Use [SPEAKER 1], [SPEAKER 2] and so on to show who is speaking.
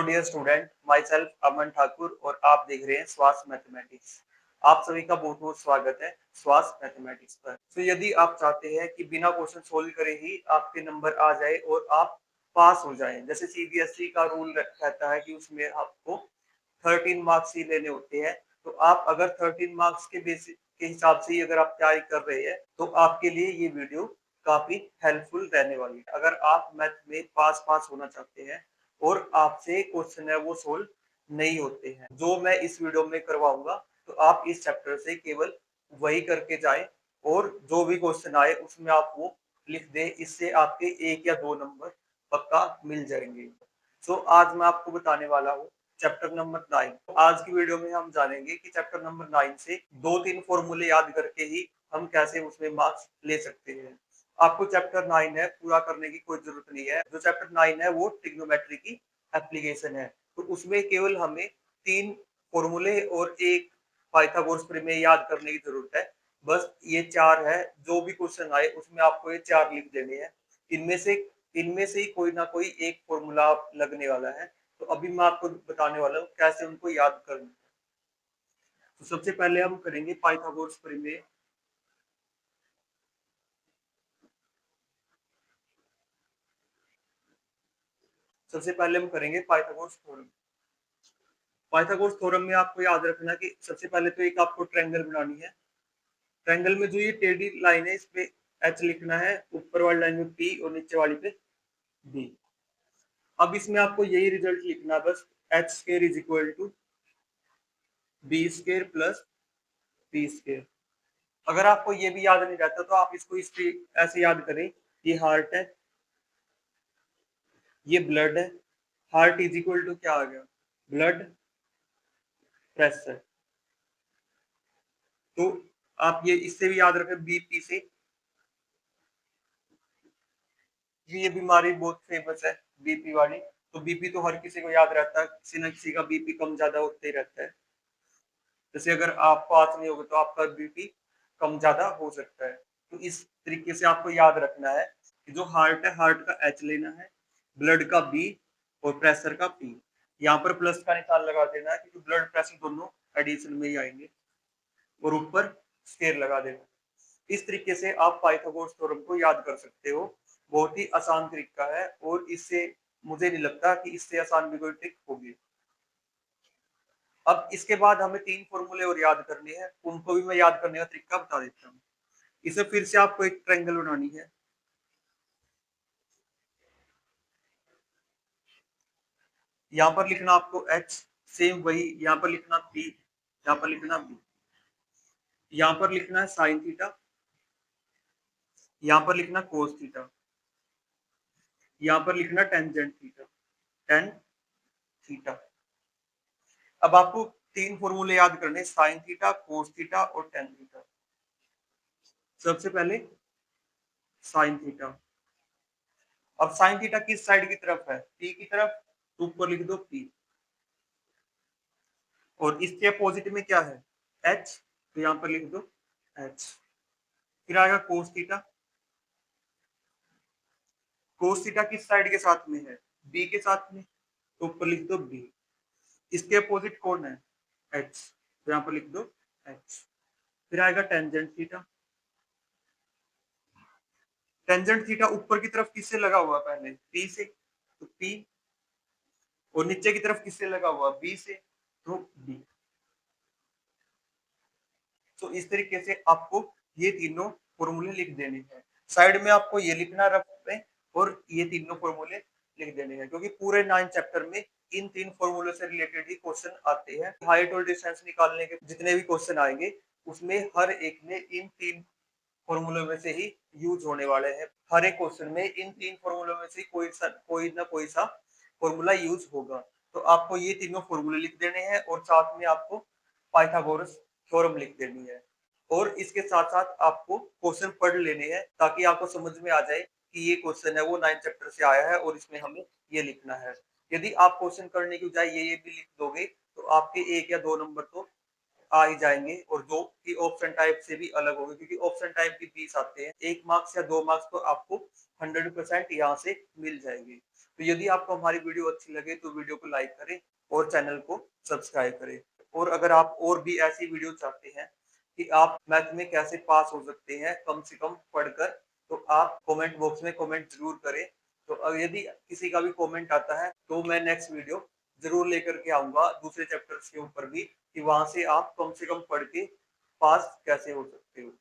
[SPEAKER 1] Dear student, my self अमन ठाकुर और आप देख रहे हैं स्वास्थ्य मैथमेटिक्स। आप सभी का बहुत बहुत स्वागत है स्वास्थ्य मैथमेटिक्स पर। तो यदि आप चाहते हैं कि बिना क्वेश्चन सोल्व करे ही आपके नंबर आ जाए और आप पास हो जाएं, जैसे सीबीएसई का रूल रहता है कि उसमें आपको 13 मार्क्स ही लेने होते हैं, तो आप अगर 13 मार्क्स के बेसिस के हिसाब से ही अगर आप तैयारी कर रहे हैं तो आपके लिए ये वीडियो काफी हेल्पफुल रहने वाली है। अगर आप मैथ में पास होना चाहते हैं और आपसे क्वेश्चन है वो सोल्व नहीं होते हैं, जो मैं इस वीडियो में करवाऊंगा, तो आप इस चैप्टर से केवल वही करके जाएं और जो भी क्वेश्चन आए उसमें आप वो लिख दें। इससे आपके 1 या 2 नंबर पक्का मिल जाएंगे। सो आज मैं आपको बताने वाला हूँ चैप्टर नंबर 9। आज की वीडियो में हम जानेंगे कि चैप्टर नंबर 9 से 2-3 फॉर्मूले याद करके ही हम कैसे उसमें मार्क्स ले सकते हैं। आपको चैप्टर 9 है पूरा करने की कोई जरूरत नहीं है। जो चैप्टर 9 है वो ट्रिग्नोमेट्री की एप्लीकेशन है, तो उसमें केवल हमें 3 फॉर्मूले और एक पाइथागोरस प्रमेय याद करने की जरूरत है। बस ये 4 है, जो भी क्वेश्चन आए उसमें आपको ये 4 लिख देने हैं। इनमें से ही कोई ना कोई एक फॉर्मूला लगने वाला है, तो अभी मैं आपको बताने वाला हूँ कैसे उनको याद करना है। तो सबसे पहले हम करेंगे पाइथागोरस प्रमेय। सबसे पहले हम करेंगे पाइथागोरस थ्योरम। पाइथागोरस थ्योरम में आपको याद रखना कि सबसे पहले तो एक आपको ट्रायंगल बनानी है। ट्रायंगल में जो ये टेढ़ी लाइन है इस पे एच लिखना है, ऊपर वाली लाइन में पी और नीचे वाली पे बी। अब इसमें आपको यही रिजल्ट लिखना है, बस h square is equal to b square plus p square. अगर आपको ये भी याद नहीं रहता तो आप इसको इस ऐसे याद करें, ये हार्ट है, ये ब्लड है। हार्ट इज इक्वल टू क्या आ गया, ब्लड प्रेशर। तो आप ये इससे भी याद रखें बीपी से। ये बीमारी बहुत फेमस है बीपी वाली, तो बीपी तो हर किसी को याद रहता है, किसी न किसी का बीपी कम ज्यादा होते ही रहता है। जैसे अगर आपको आज नहीं होगा तो आपका बीपी कम ज्यादा हो सकता है। तो इस तरीके से आपको याद रखना है कि जो हार्ट है, हार्ट का एच लेना है, ब्लड का बी और प्रेशर का पी। यहाँ पर प्लस का निशान लगा देना है क्योंकि ब्लड प्रेशर दोनों एडिशन में ही आएंगे, और ऊपर स्केयर लगा देना। इस तरीके से आप पाइथागोरस थ्योरम को याद कर सकते हो। बहुत ही आसान तरीका है और इससे मुझे नहीं लगता कि इससे आसान भी कोई ट्रिक होगी। अब इसके बाद हमें 3 फॉर्मूले और याद करने हैं, उनको भी मैं याद करने का तरीका बता देता हूँ। इसे फिर से आपको एक ट्रायंगल बनानी है। यहाँ पर लिखना आपको एच, सेम वही यहाँ पर लिखना पी, यहाँ पर लिखना बी, यहाँ पर लिखना है साइन थीटा, यहाँ पर लिखना कोस थीटा, यहाँ पर लिखना टेंजेंट थीटा, टेन थीटा। अब आपको 3 फॉर्मूले याद करने, साइन थीटा, कोस थीटा और टेन थीटा। सबसे पहले साइन थीटा। अब साइन थीटा किस साइड की तरफ है, पी की तरफ, तो ऊपर लिख दो पी। और इसके अपोजिट में क्या है, एच, तो यहाँ पर लिख दो एच। फिर आएगा कोस थीटा। कोस थीटा किस साइड के साथ में है, बी के साथ में, तो ऊपर लिख दो बी। इसके अपोजिट कौन है, एच, तो यहाँ पर लिख दो एच। फिर आएगा टेंजेंट थीटा। टेंजेंट थीटा ऊपर की तरफ किससे लगा हुआ, पहले पी से, तो पी, और नीचे की तरफ किससे लगा हुआ, बी से, तो बी। तो इस तरीके से आपको ये तीनों फॉर्मूले लिख देने हैं। साइड में आपको ये लिखना रफ में, और ये तीनों फॉर्मूले लिख देने हैं, क्योंकि पूरे 9 चैप्टर में इन 3 फॉर्मूलों से रिलेटेड ही क्वेश्चन आते हैं। हाइट और डिस्टेंस निकालने के जितने भी क्वेश्चन आएंगे उसमें हर एक में इन 3 फॉर्मूलों में से ही यूज होने वाले हैं। हर एक क्वेश्चन में इन 3 फॉर्मूलों में से कोई ना कोई सा फॉर्मूला यूज होगा। तो आपको ये तीनों फॉर्मूले लिख देने हैं और साथ में आपको पाइथागोरस थ्योरम लिख देनी है। और इसके साथ साथ आपको क्वेश्चन पढ़ लेने हैं ताकि आपको समझ में आ जाए कि ये क्वेश्चन है वो 9 चैप्टर से आया है और इसमें हमें ये लिखना है। यदि आप क्वेश्चन करने की बजाय ये भी लिख दोगे तो आपके 1 या 2 नंबर तो आ ही जाएंगे, और जो कि ऑप्शन टाइप से भी अलग होंगे, क्योंकि ऑप्शन टाइप भी 20 आते हैं। 1 मार्क्स या 2 मार्क्स तो आपको 100% यहाँ से मिल जाएंगे। तो यदि आपको हमारी वीडियो अच्छी लगे तो वीडियो को लाइक करें और चैनल को सब्सक्राइब करें। और अगर आप और भी ऐसी वीडियो चाहते हैं कि आप मैथ में कैसे पास हो सकते हैं कम से कम पढ़कर, तो आप कमेंट बॉक्स में कमेंट जरूर करें। तो यदि किसी का भी कमेंट आता है तो मैं नेक्स्ट वीडियो जरूर लेकर के आऊंगा दूसरे चैप्टर्स के ऊपर भी, कि वहां से आप कम से कम पढ़ के पास कैसे हो सकते हो।